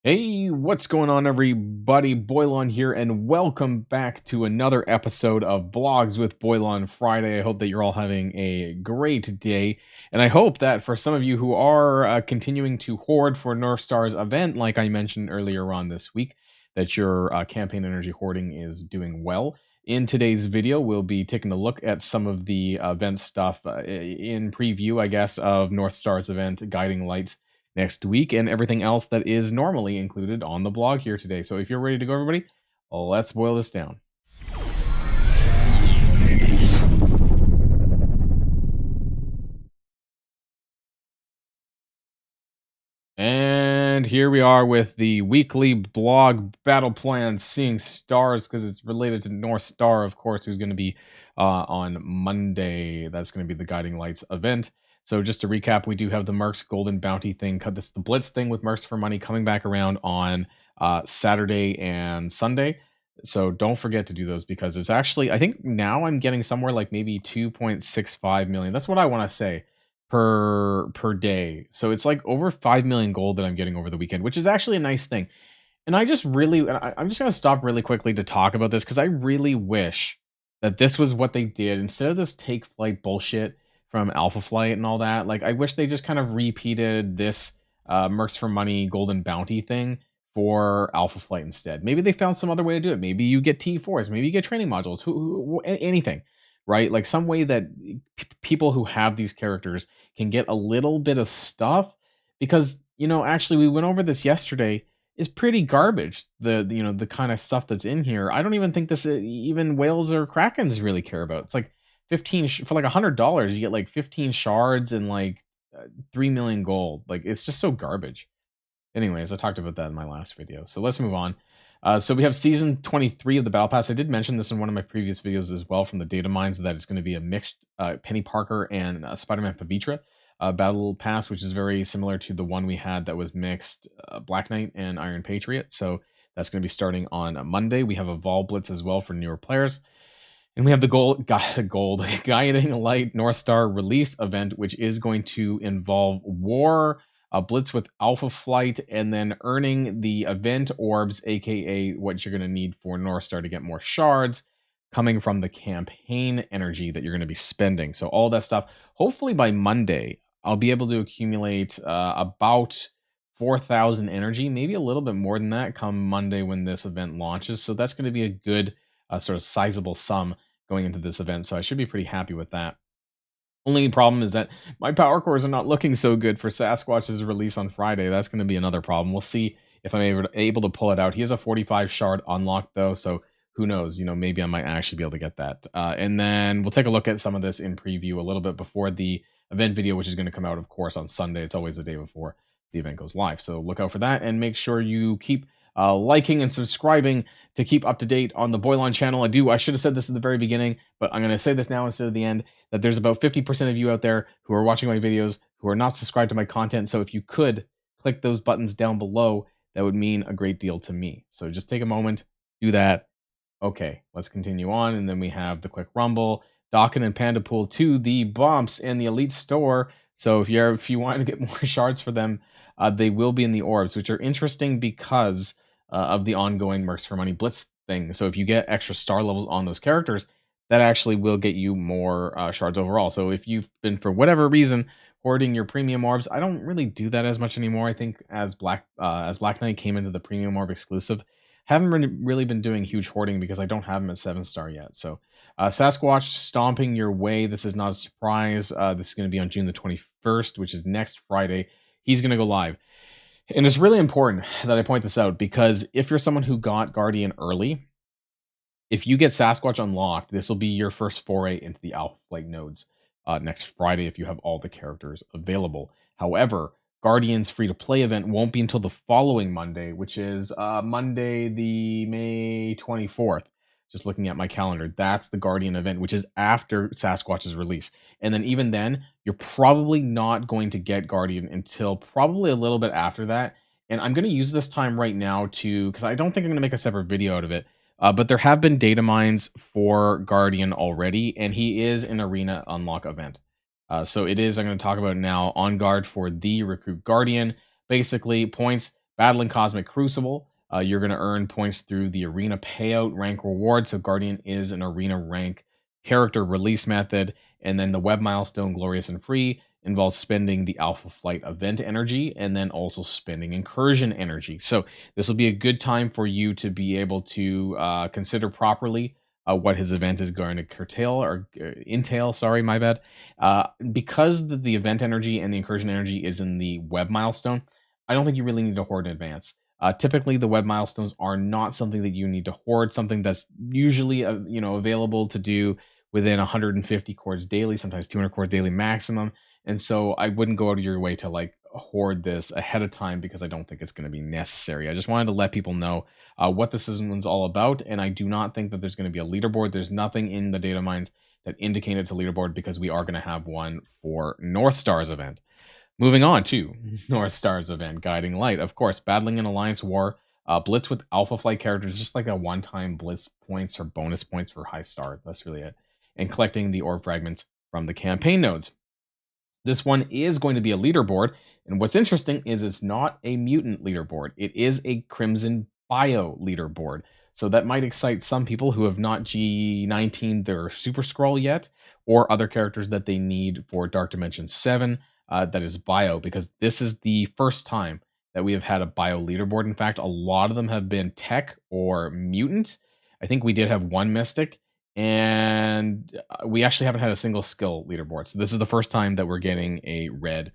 Hey, what's going on, everybody? Boilon here, and welcome back to another episode of Blogs with Boilon Friday. I hope that you're all having a great day, and I hope that for some of you who are continuing to hoard for Northstar's event, like I mentioned earlier on this week, that your campaign energy hoarding is doing well. In today's video, we'll be taking a look at some of the event stuff in preview, I guess, of Northstar's event, Guiding Lights next week, and everything else that is normally included on the blog here today. So if you're ready to go, everybody, let's boil this down. And here we are with the weekly blog battle plan, Seeing Stars, because it's related to Northstar, of course, who's going to be on Monday. That's going to be the Guiding Lights event. So just to recap, we do have the Mercs Golden Bounty thing, this the Blitz thing with Mercs for Money coming back around on Saturday and Sunday. So don't forget to do those, because it's actually, I think now I'm getting somewhere like maybe 2.65 million. That's what I want to say per day. So it's like over 5 million gold that I'm getting over the weekend, which is actually a nice thing. And I just really, I'm just going to stop really quickly to talk about this, because I really wish that this was what they did instead of this take flight bullshit from Alpha Flight and all that. Like, I wish they just kind of repeated this Mercs for Money Golden Bounty thing for Alpha Flight instead. Maybe they found some other way to do it. Maybe you get T4s, maybe you get training modules, anything, right? Like some way that people who have these characters can get a little bit of stuff, because, you know, actually we went over this yesterday, is pretty garbage. The kind of stuff that's in here, I don't even think this even whales or krakens really care about. It's like 15 for like $100 you get like 15 shards and like 3 million gold. Like, it's just so garbage. Anyways, I talked about that in my last video, so let's move on. So we have season 23 of the battle pass. I did mention this in one of my previous videos as well, from the data mines, that it's going to be a mixed Penny Parker and Spider-Man Pavitra battle pass, which is very similar to the one we had that was mixed Black Knight and Iron Patriot. So that's going to be starting on Monday. We have a Vol Blitz as well for newer players. And we have the gold Guiding Light Northstar release event, which is going to involve War, a Blitz with Alpha Flight, and then earning the event orbs, aka what you're going to need for Northstar to get more shards, coming from the campaign energy that you're going to be spending. So all that stuff, hopefully by Monday, I'll be able to accumulate about 4,000 energy, maybe a little bit more than that come Monday when this event launches. So that's going to be a good sort of sizable sum going into this event. So I should be pretty happy with that. Only problem is that my power cores are not looking so good for Sasquatch's release on Friday. That's going to be another problem. We'll see if I'm able to pull it out. He has a 45 shard unlocked though, so who knows? You know, maybe I might actually be able to get that. And then we'll take a look at some of this in preview a little bit before the event video, which is going to come out, of course, on Sunday. It's always the day before the event goes live. So look out for that, and make sure you keep liking and subscribing to keep up to date on the Boilon channel. I should have said this at the very beginning, but I'm going to say this now instead of the end, that there's about 50% of you out there who are watching my videos who are not subscribed to my content. So if you could click those buttons down below, that would mean a great deal to me. So just take a moment, do that. Okay, let's continue on. And then we have the quick rumble, Dawkin and Panda Pool to the bumps and the Elite Store. So if you want to get more shards for them, they will be in the orbs, which are interesting because of the ongoing Mercs for Money Blitz thing. So if you get extra star levels on those characters, that actually will get you more shards overall. So if you've been, for whatever reason, hoarding your premium orbs, I don't really do that as much anymore. I think as Black Knight came into the premium orb exclusive, haven't really been doing huge hoarding because I don't have him at 7-star yet. So Sasquatch stomping your way. This is not a surprise. This is going to be on June the 21st, which is next Friday. He's going to go live. And it's really important that I point this out, because if you're someone who got Guardian early, if you get Sasquatch unlocked, this will be your first foray into the Alpha Flight nodes next Friday if you have all the characters available. However, Guardian's free-to-play event won't be until the following Monday, which is Monday the May 24th. Just looking at my calendar, that's the Guardian event, which is after Sasquatch's release. And then even then, you're probably not going to get Guardian until probably a little bit after that. And I'm going to use this time right now because I don't think I'm going to make a separate video out of it. But there have been data mines for Guardian already, and he is an arena unlock event. So it is, I'm going to talk about it now, on guard for the Recruit Guardian. Basically, points Battling Cosmic Crucible, you're going to earn points through the arena payout rank reward. So Guardian is an arena rank character release method. And then the web milestone, Glorious and Free, involves spending the Alpha Flight event energy and then also spending incursion energy. So this will be a good time for you to be able to consider properly what his event is going to curtail or entail. Sorry, my bad. Because the event energy and the incursion energy is in the web milestone, I don't think you really need to hoard in advance. Typically, the web milestones are not something that you need to hoard. Something that's usually available to do within 150 chords daily, sometimes 200 chords daily maximum. And so I wouldn't go out of your way to like hoard this ahead of time because I don't think it's going to be necessary. I just wanted to let people know what this is all about, and I do not think that there's going to be a leaderboard. There's nothing in the data mines that indicate it's a leaderboard because we are going to have one for Northstar's event. Moving on to Northstar's event, Guiding Light. Of course, battling an alliance war, blitz with Alpha Flight characters, just like a one-time blitz points or bonus points for high star. That's really it. And collecting the orb fragments from the campaign nodes. This one is going to be a leaderboard, and what's interesting is it's not a mutant leaderboard. It is a Crimson Bio leaderboard. So that might excite some people who have not G19 their Super Scroll yet, or other characters that they need for Dark Dimension 7. That is Bio, because this is the first time that we have had a Bio leaderboard. In fact, a lot of them have been Tech or Mutant. I think we did have one Mystic, and we actually haven't had a single skill leaderboard. So this is the first time that we're getting a red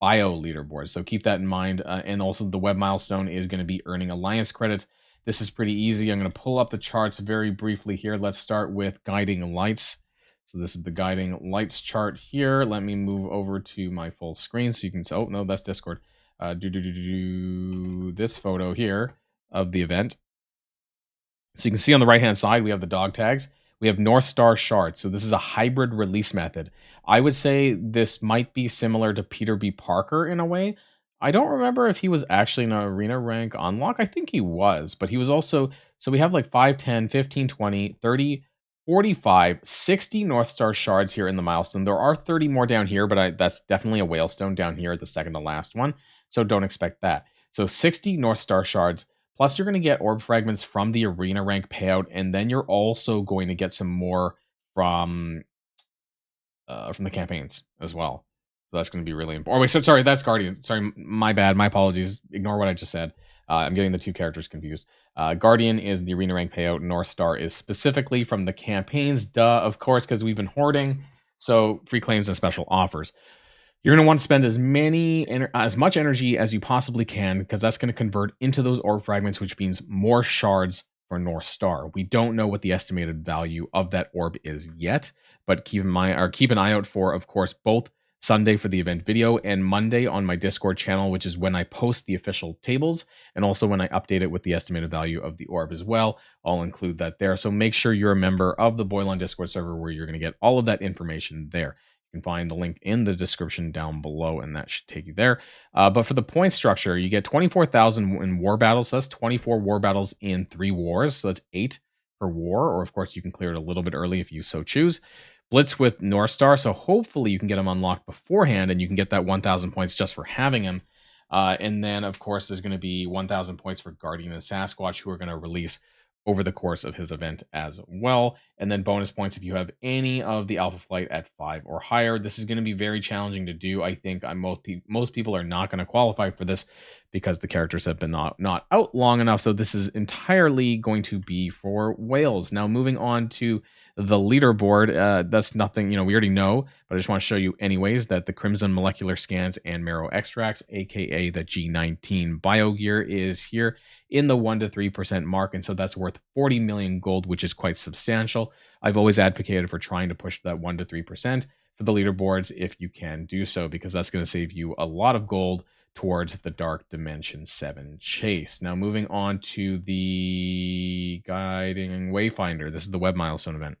Bio leaderboard. So keep that in mind. And also the web milestone is going to be earning alliance credits. This is pretty easy. I'm going to pull up the charts very briefly here. Let's start with Guiding Lights. So this is the Guiding Lights chart here. Let me move over to my full screen so you can see. Oh, no, that's Discord. This photo here of the event. So you can see on the right-hand side, we have the dog tags. We have Northstar shards. So this is a hybrid release method. I would say this might be similar to Peter B. Parker in a way. I don't remember if he was actually an arena rank unlock. I think he was, but he was also, so we have like 5, 10, 15, 20, 30, 45, 60 Northstar shards here in the milestone. There are 30 more down here, but that's definitely a whalestone down here at the second to last one. So don't expect that. So 60 Northstar shards. Plus, you're going to get orb fragments from the arena rank payout, and then you're also going to get some more from the campaigns as well. So that's going to be really important. Oh, wait, so sorry, that's Guardian. Sorry, my bad. My apologies. Ignore what I just said. I'm getting the two characters confused. Guardian is the arena rank payout. Northstar is specifically from the campaigns. Duh, of course, because we've been hoarding. So free claims and special offers. You're going to want to spend as much energy as you possibly can, because that's going to convert into those orb fragments, which means more shards for Northstar. We don't know what the estimated value of that orb is yet, but keep an eye out for, of course, both Sunday for the event video and Monday on my Discord channel, which is when I post the official tables, and also when I update it with the estimated value of the orb as well. I'll include that there. So make sure you're a member of the Boilon Discord server, where you're going to get all of that information there. You can find the link in the description down below, and that should take you there. But for the point structure, you get 24,000 in war battles. So that's 24 war battles in 3 wars. So that's 8 per war, or of course you can clear it a little bit early if you so choose. Blitz with Northstar, so hopefully you can get him unlocked beforehand, and you can get that 1,000 points just for having him. And then, of course, there's going to be 1,000 points for Guardian and Sasquatch, who are going to release over the course of his event as well. And then bonus points if you have any of the Alpha Flight at 5 or higher. This is going to be very challenging to do. I think most people are not going to qualify for this because the characters have been not out long enough. So this is entirely going to be for whales. Now, moving on to the leaderboard, that's nothing, we already know, but I just want to show you anyways that the Crimson Molecular Scans and Marrow Extracts, aka the G19 Bio Gear, is here in the 1 to 3% mark, and so that's worth 40 million gold, which is quite substantial. I've always advocated for trying to push that 1 to 3% for the leaderboards if you can do so, because that's going to save you a lot of gold towards the Dark Dimension 7 chase. Now, moving on to the Guiding Wayfinder. This is the web milestone event.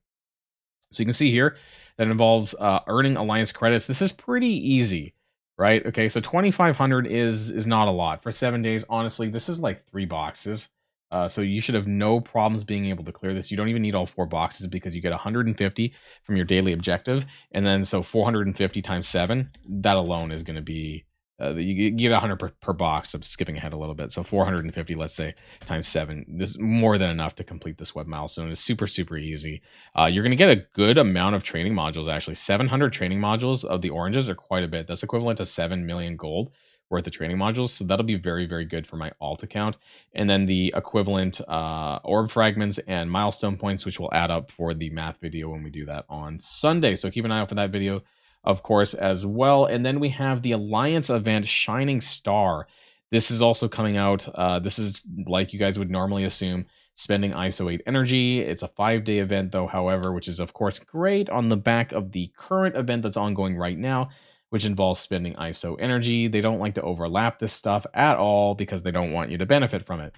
So you can see here that involves earning alliance credits. This is pretty easy, right? Okay, so 2,500 is not a lot for 7 days. Honestly, this is like 3 boxes. So you should have no problems being able to clear this. You don't even need all 4 boxes, because you get 150 from your daily objective. And then so 450 times 7, that alone is going to be You get 100 per box. I'm skipping ahead a little bit. So 450, let's say, times 7. This is more than enough to complete this web milestone. It's super, super easy. You're going to get a good amount of training modules, actually. 700 training modules of the oranges are quite a bit. That's equivalent to 7 million gold worth of training modules. So that'll be very, very good for my alt account. And then the equivalent orb fragments and milestone points, which will add up for the math video when we do that on Sunday. So keep an eye out for that video, of course, as well. And then we have the Alliance event, Shining Star. This is also coming out. This is, like you guys would normally assume, spending ISO 8 energy. It's a 5-day event, though, however, which is, of course, great on the back of the current event that's ongoing right now, which involves spending ISO energy. They don't like to overlap this stuff at all because they don't want you to benefit from it.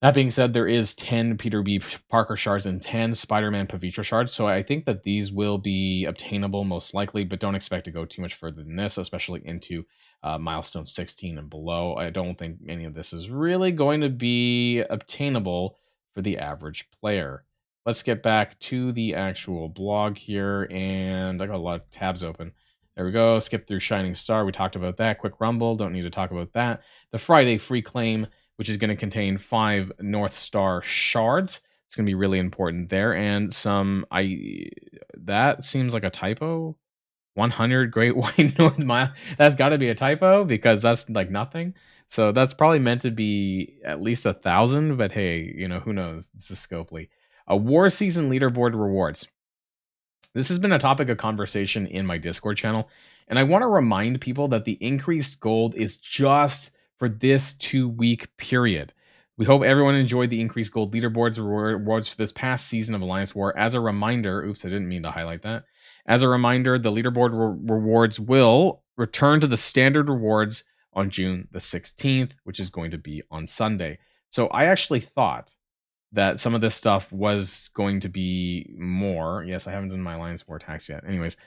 That being said, there is 10 Peter B. Parker shards and 10 Spider-Man Pavitra shards, so I think that these will be obtainable most likely, but don't expect to go too much further than this, especially into milestone 16 and below. I don't think any of this is really going to be obtainable for the average player. Let's get back to the actual blog here, and I got a lot of tabs open. There we go. Skip through Shining Star. We talked about that. Quick Rumble. Don't need to talk about that. The Friday free claim, which is going to contain 5 Northstar shards. It's going to be really important there. And some, that seems like a typo. 100 Great White North Mile. That's got to be a typo because that's like nothing. So that's probably meant to be at least 1,000. But hey, you know, who knows? This is Scopely. A War Season Leaderboard rewards. This has been a topic of conversation in my Discord channel, and I want to remind people that the increased gold is just for this 2-week period. We hope everyone enjoyed the increased gold leaderboards rewards for this past season of Alliance War. As a reminder, oops, I didn't mean to highlight that. As a reminder, the leaderboard rewards will return to the standard rewards on June the 16th, which is going to be on Sunday. So I actually thought that some of this stuff was going to be more. Yes, I haven't done my Alliance War tax yet. Anyways,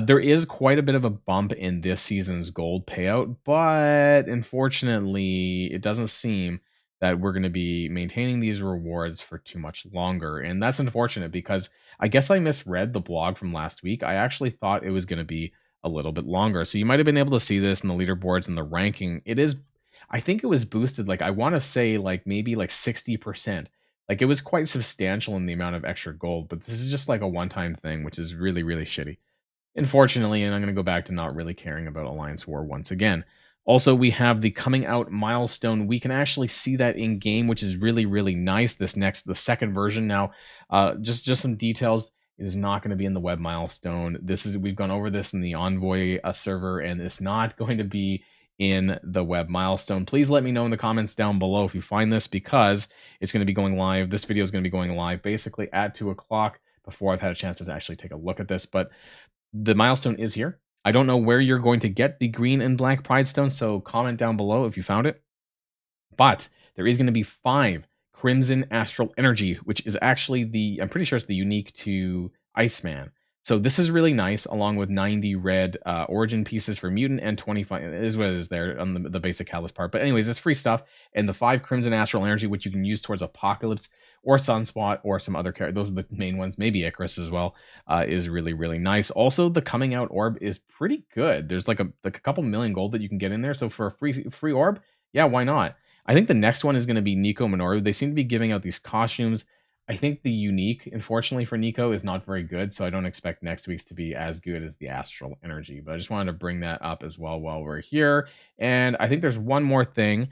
there is quite a bit of a bump in this season's gold payout, but unfortunately, it doesn't seem that we're going to be maintaining these rewards for too much longer. And that's unfortunate because I guess I misread the blog from last week. I actually thought it was going to be a little bit longer. So you might have been able to see this in the leaderboards and the ranking. It is, I think it was boosted, like I want to say like maybe like 60%. Like it was quite substantial in the amount of extra gold, but this is just like a one-time thing, which is really, really shitty. Unfortunately, and I'm going to go back to not really caring about Alliance War once again. Also, we have the coming out milestone. We can actually see that in game, which is really, really nice. The second version now, just some details. It is not going to be in the web milestone. We've gone over this in the Envoy server, and it's not going to be in the web milestone. Please let me know in the comments down below if you find this, because it's going to be going live. This video is going to be going live basically at 2 o'clock before I've had a chance to actually take a look at this. But the milestone is here. I don't know where you're going to get the green and black Pride Stones, so comment down below if you found it. But there is going to be 5 Crimson Astral Energy, which is actually I'm pretty sure it's the unique to Iceman. So this is really nice, along with 90 red origin pieces for mutant and 25 is what it is there on the basic catalyst part. But anyways, it's free stuff, and the 5 Crimson Astral Energy, which you can use towards Apocalypse or Sunspot or some other character. Those are the main ones, maybe Icarus as well, is really, really nice. Also, the coming out orb is pretty good. There's like a couple million gold that you can get in there. So for a free orb, yeah, why not? I think the next one is going to be Nico Minoru. They seem to be giving out these costumes. I think the unique, unfortunately for Nico, is not very good, so I don't expect next week's to be as good as the Astral Energy. But I just wanted to bring that up as well while we're here. And I think there's one more thing.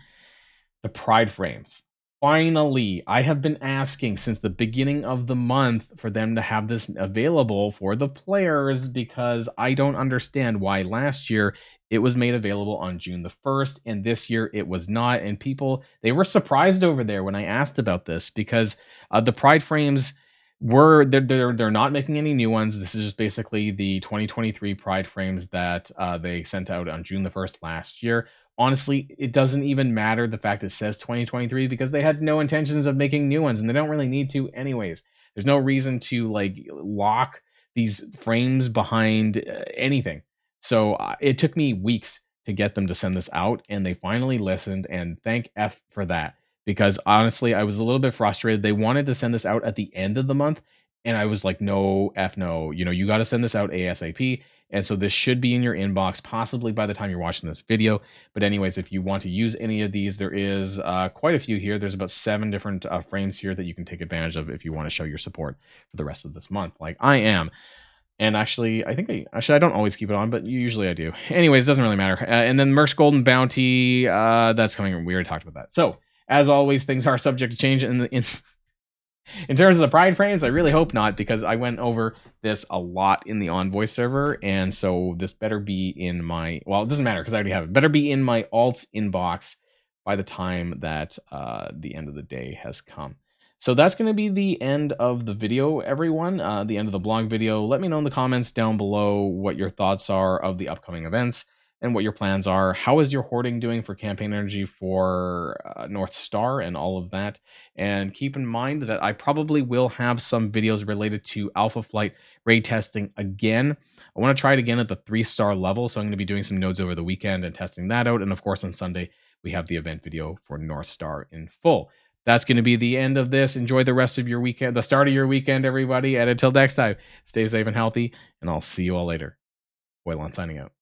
The Pride Frames. Finally, I have been asking since the beginning of the month for them to have this available for the players, because I don't understand why last year it was made available on June the 1st and this year it was not. And people, they were surprised over there when I asked about this, because the Pride Frames they're not making any new ones. This is just basically the 2023 Pride Frames that they sent out on June the 1st last year. Honestly, it doesn't even matter the fact it says 2023, because they had no intentions of making new ones, and they don't really need to anyways. There's no reason to like lock these frames behind anything. So it took me weeks to get them to send this out, and they finally listened, and thank F for that. Because honestly, I was a little bit frustrated. They wanted to send this out at the end of the month, And I was like, no, F no, you got to send this out ASAP. And so this should be in your inbox, possibly by the time you're watching this video. But anyways, if you want to use any of these, there is quite a few here. There's about 7 different frames here that you can take advantage of if you want to show your support for the rest of this month, like I am. And actually, I think I don't always keep it on, but usually I do. Anyways, doesn't really matter. And then Merc's Golden Bounty, that's coming. We already talked about that. So as always, things are subject to change in terms of the Pride frames. I really hope not, because I went over this a lot in the Envoy server, and so this better be in my, well, it doesn't matter because I already have it. Better be in my alts inbox by the time that the end of the day has come. So that's going to be the end of the video, everyone. The end of the blog video. Let me know in the comments down below what your thoughts are of the upcoming events and what your plans are. How is your hoarding doing for campaign energy for Northstar and all of that? And keep in mind that I probably will have some videos related to Alpha Flight raid testing again. I want to try it again at the 3-star level, so I'm going to be doing some nodes over the weekend and testing that out. And of course, on Sunday, we have the event video for Northstar in full. That's going to be the end of this. Enjoy the rest of your weekend, the start of your weekend, everybody. And until next time, stay safe and healthy, and I'll see you all later. Boilon signing out.